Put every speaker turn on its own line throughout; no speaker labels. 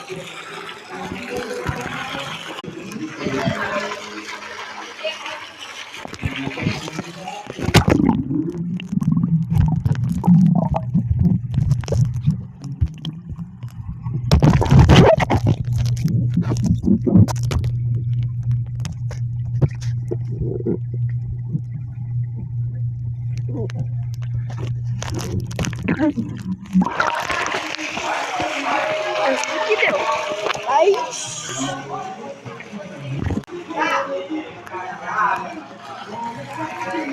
O que deu? Ai.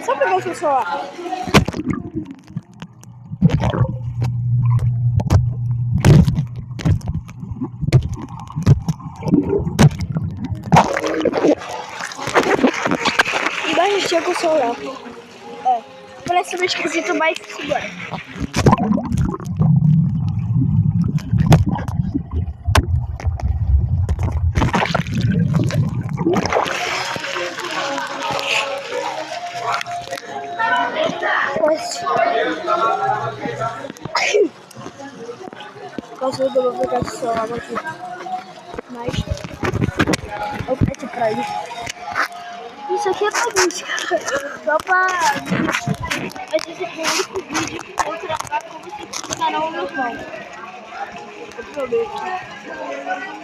Só pegar o seu celular. E vai mexer com o celular. É. Parece um esquisito, mas segura. Caso eu vou pegar esse celular aqui. Mas eu peço pra ele. Isso aqui é pra música. Só pra. Mas esse aqui é o único vídeo que eu vou gravar como se fosse o canal normal. Eu prometo.